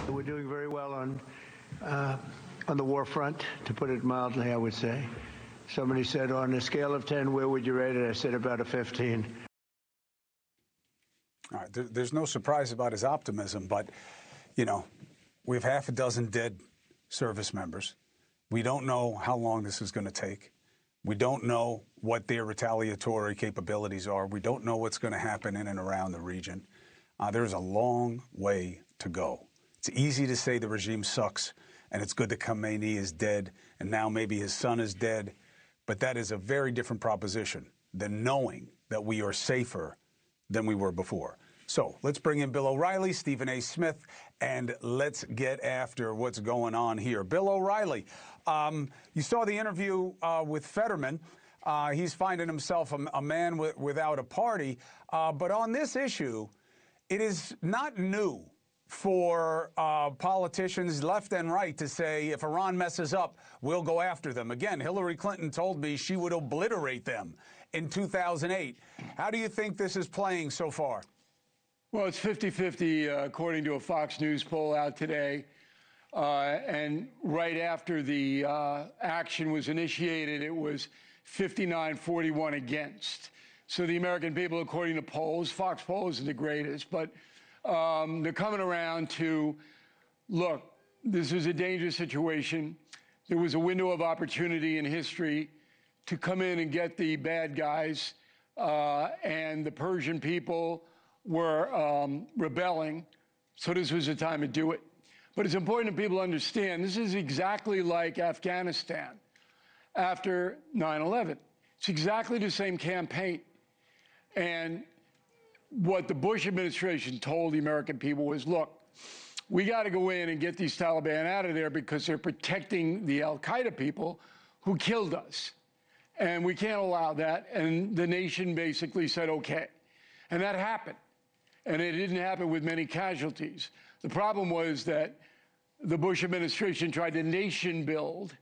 We're doing very well on the war front, to put it mildly, I would say. Somebody said, on a scale of 10, where would you rate it? I said about a 15. All right, there's no surprise about his optimism, but, you know, we have half a dozen dead service members. We don't know how long this is going to take. We don't know what their retaliatory capabilities are. We don't know what's going to happen in and around the region. There's a long way to go. It's easy to say the regime sucks, and it's good that Khamenei is dead, and now maybe his son is dead. But that is a very different proposition than knowing that we are safer than we were before. So let's bring in Bill O'Reilly, Stephen A. Smith, and let's get after what's going on here. Bill O'Reilly, you saw the interview with Fetterman. He's finding himself a man without a party. But on this issue, it is not new for politicians left and right to say, if Iran messes up, we'll go after them. Again, Hillary Clinton told me she would obliterate them in 2008. How do you think this is playing so far? Well, it's 50-50, according to a Fox News poll out today. And right after the action was initiated, it was 59-41 against. So the American people, according to polls, Fox poll isn't the greatest, but they're coming around to, look, this was a dangerous situation. There was a window of opportunity in history to come in and get the bad guys, and the Persian people were rebelling, so this was the time to do it. But it's important that people understand this is exactly like Afghanistan after 9/11. It's exactly the same campaign. And what the Bush administration told the American people was, look, we got to go in and get these Taliban out of there because they're protecting the al-Qaeda people who killed us. And we can't allow that. And the nation basically said, okay. And that happened. And it didn't happen with many casualties. The problem was that the Bush administration tried to nation build,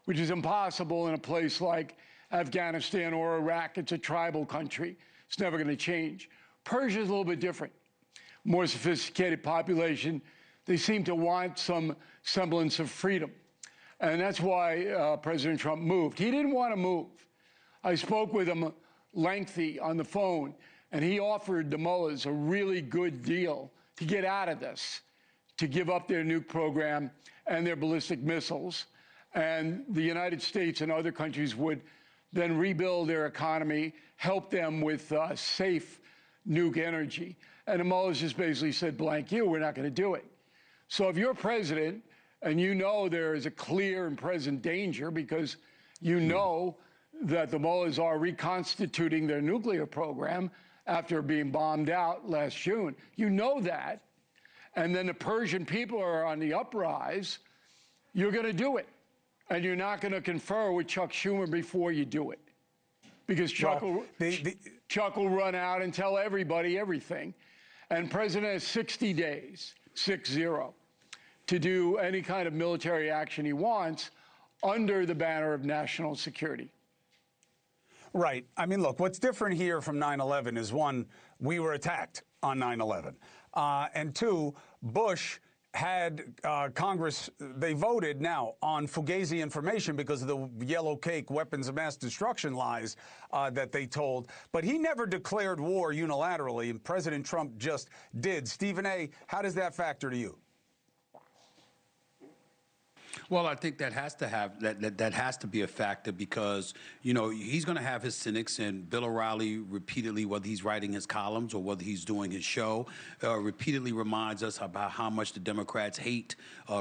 which is impossible in a place like Afghanistan or Iraq. It's a tribal country. It's never going to change. Persia is a little bit different. More sophisticated population. They seem to want some semblance of freedom. And that's why President Trump moved. He didn't want to move. I spoke with him lengthy on the phone, and he offered the mullahs a really good deal to get out of this, to give up their nuke program and their ballistic missiles. And the United States and other countries would then rebuild their economy, help them with safe nuke energy. And the mullahs just basically said, blank you, we're not going to do it. So if you're president and you know there is a clear and present danger because you know that the mullahs are reconstituting their nuclear program after being bombed out last June, you know that, and then the Persian people are on the uprise, you're going to do it. And you're not going to confer with Chuck Schumer before you do it. Because Chuck will run out and tell everybody everything. And President has 60 days, 6-0, to do any kind of military action he wants under the banner of national security. Right. I mean, look, what's different here from 9/11 is, one, we were attacked on 9/11. And two, Bush had Congress, they voted now on Fugazi information because of the yellow cake weapons of mass destruction lies that they told. But he never declared war unilaterally, and President Trump just did. Stephen A., how does that factor to you? Well, I think that has to have that has to be a factor because, you know, he's going to have his cynics, and Bill O'Reilly repeatedly, whether he's writing his columns or whether he's doing his show, repeatedly reminds us about how much the Democrats hate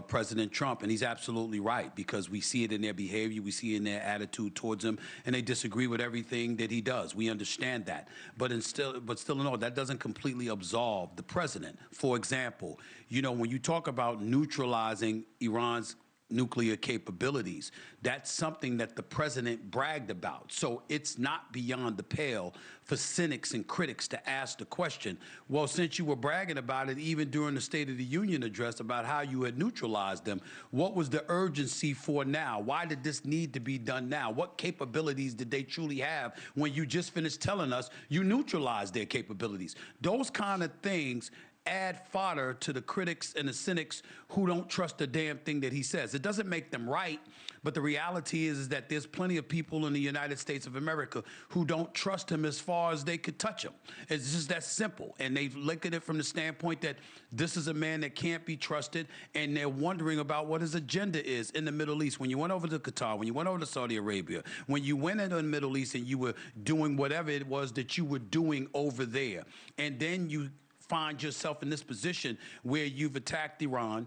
President Trump. And he's absolutely right, because we see it in their behavior, we see it in their attitude towards him, and they disagree with everything that he does. We understand that. But still in all, that doesn't completely absolve the president. For example, you know, when you talk about neutralizing Iran's nuclear capabilities, that's something that the president bragged about. So it's not beyond the pale for cynics and critics to ask the question, well, since you were bragging about it even during the State of the Union address about how you had neutralized them, what was the urgency for now? Why did this need to be done now? What capabilities did they truly have when you just finished telling us you neutralized their capabilities? Those kind of things add fodder to the critics and the cynics who don't trust a damn thing that he says. It doesn't make them right, but the reality is that there's plenty of people in the United States of America who don't trust him as far as they could touch him. It's just that simple. And they look at it from the standpoint that this is a man that can't be trusted, and they're wondering about what his agenda is in the Middle East. When you went over to Qatar, when you went over to Saudi Arabia, when you went into the Middle East and you were doing whatever it was that you were doing over there, and then you find yourself in this position where you've attacked Iran.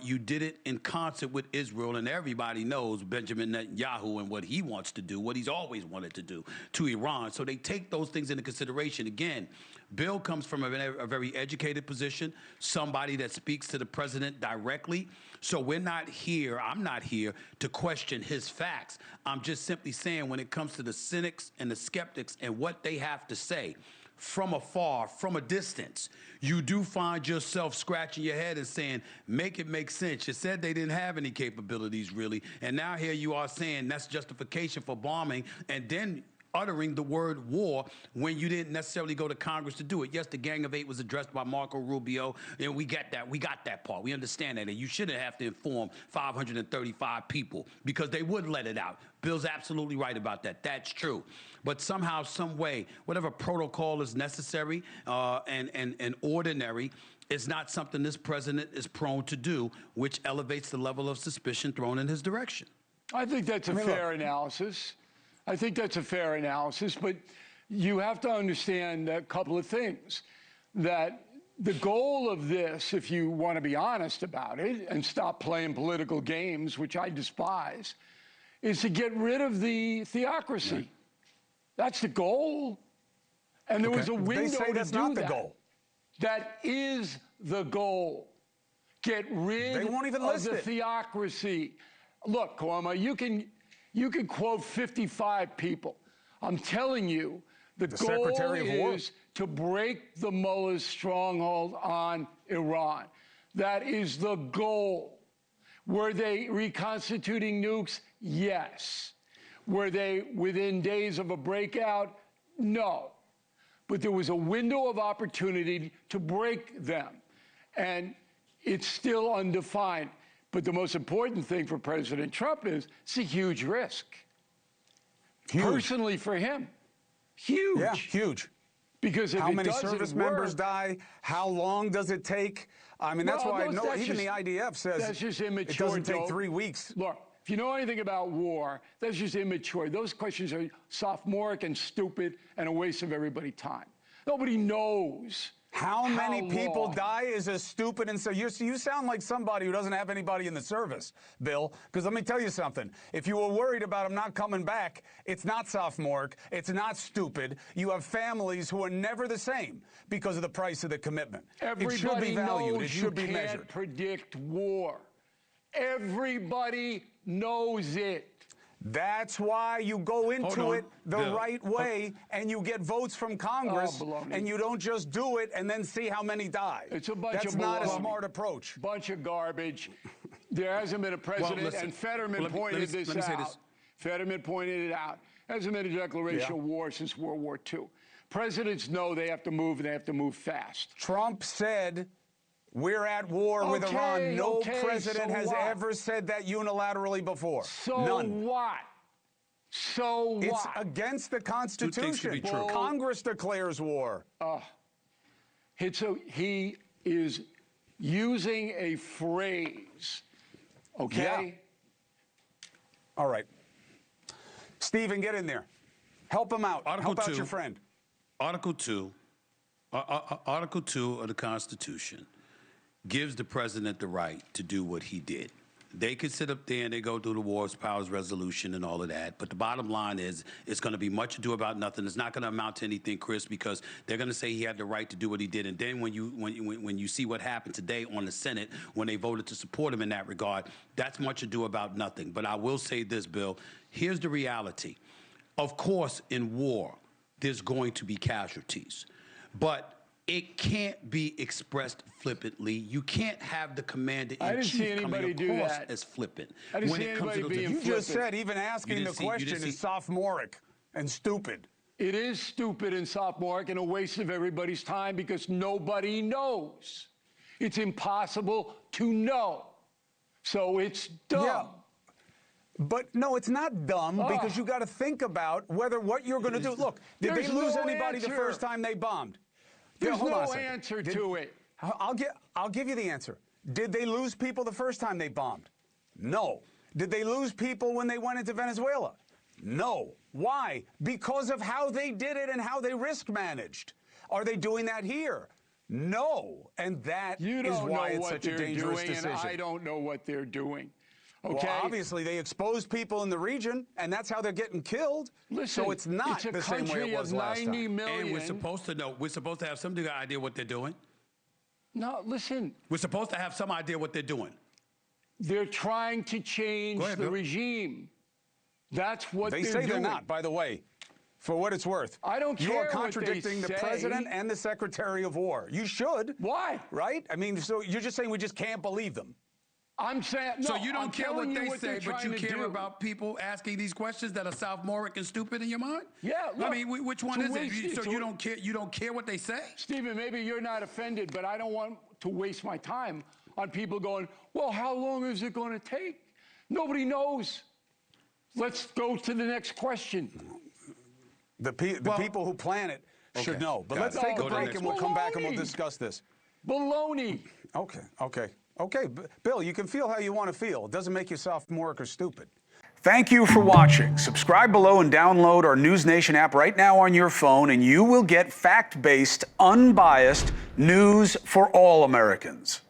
You did it in concert with Israel, and everybody knows Benjamin Netanyahu and what he wants to do, what he's always wanted to do to Iran. So they take those things into consideration. Again, Bill comes from a very educated position, somebody that speaks to the president directly. So we're not here, I'm not here to question his facts. I'm just simply saying when it comes to the cynics and the skeptics and what they have to say, from afar, from a distance, you do find yourself scratching your head and saying, make it make sense. You said they didn't have any capabilities, really, and now here you are saying that's justification for bombing, and then uttering the word war when you didn't necessarily go to Congress to do it. Yes, the Gang of Eight was addressed by Marco Rubio, and we got that part. We understand that, and you shouldn't have to inform 535 people because they would let it out. Bill's absolutely right about that. That's true. But somehow, some way, whatever protocol is necessary and ordinary, is not something this president is prone to do, which elevates the level of suspicion thrown in his direction. I think that's a fair analysis. I think that's a fair analysis, but you have to understand a couple of things. That the goal of this, if you want to be honest about it and stop playing political games, which I despise, is to get rid of the theocracy. Right. That's the goal. And there was a window they say that's to do not that. The goal. That is the goal. Get rid they won't even of list the it. theocracy. Look, Cuomo, you can quote 55 people. I'm telling you, the goal is to break the mullah's stronghold on Iran. That is the goal. Were they reconstituting nukes? Yes. Were they within days of a breakout? No. But there was a window of opportunity to break them. And it's still undefined. But the most important thing for President Trump is it's a huge risk. Huge. Personally for him. Huge. Yeah, huge. Because if how it many doesn't service work, members die? How long does it take? I mean, that's why even the IDF says that's just immature. It doesn't take 3 weeks. Look, if you know anything about war, that's just immature. Those questions are sophomoric and stupid and a waste of everybody's time. Nobody knows. How many people die is as stupid, and so you sound like somebody who doesn't have anybody in the service, Bill, because let me tell you something. If you were worried about him not coming back, it's not sophomoric, it's not stupid. You have families who are never the same because of the price of the commitment. Everybody it should be valued. Knows it should be you measured. can't predict war. Everybody knows it. That's why you go into it the right way and you get votes from Congress and you don't just do it and then see how many die. It's a bunch That's of not a smart approach. Bunch of garbage. There hasn't been a president, and Fetterman pointed this out. Fetterman pointed it out. Hasn't been a declaration of war since World War II. Presidents know they have to move, and they have to move fast. Trump said we're at war with Iran. No president has ever said that unilaterally before. None. What? So what? It's against the Constitution. Congress declares war. He is using a phrase, okay? Yeah. All right. Stephen, get in there. Help him out. Help out your friend. Article 2 of the Constitution gives the president the right to do what he did. They could sit up there and they go through the Wars Powers Resolution and all of that. But the bottom line is it's going to be much ado about nothing. It's not going to amount to anything, Chris, because they're going to say he had the right to do what he did. And then when you see what happened today on the Senate, when they voted to support him in that regard, that's much ado about nothing. But I will say this, Bill. Here's the reality. Of course, in war, there's going to be casualties. But it can't be expressed flippantly. You can't have the commander-in-chief coming across as flippant. I didn't see anybody being flippant. You just said even asking the question is sophomoric and stupid. It is stupid and sophomoric and a waste of everybody's time because nobody knows. It's impossible to know. So it's dumb. Yeah. But no, it's not dumb because you got to think about whether what you're going to do. Look, did they lose anybody the first time they bombed? There's no answer to it. I'll give you the answer. Did they lose people the first time they bombed? No. Did they lose people when they went into Venezuela? No. Why? Because of how they did it and how they risk managed. Are they doing that here? No. And that is why it's such a dangerous decision. And I don't know what they're doing. Okay? Well, obviously, they exposed people in the region, and that's how they're getting killed. Listen, so it's not the same way it was last time. And we're supposed to know. We're supposed to have some idea what they're doing. No, listen. We're supposed to have some idea what they're doing. They're trying to change the regime. That's what they're doing. They say they're not, by the way, for what it's worth. I don't care. You are contradicting the president and the Secretary of War. You should. Why? Right? I mean, so you're just saying we just can't believe them. I'm saying, no, so you don't care what they say, but you care do. about people asking these questions that are sophomoric and stupid in your mind? Yeah. Look, I mean, which one is it? So you don't care? You don't care what they say? Stephen, maybe you're not offended, but I don't want to waste my time on people going, well, how long is it going to take? Nobody knows. Let's go to the next question. The people who plan it should know. But let's take a break and we'll come back and we'll discuss this. Baloney. Okay, Bill, you can feel how you want to feel. It doesn't make you sophomoric or stupid. Thank you for watching. Subscribe below and download our NewsNation app right now on your phone, and you will get fact-based, unbiased news for all Americans.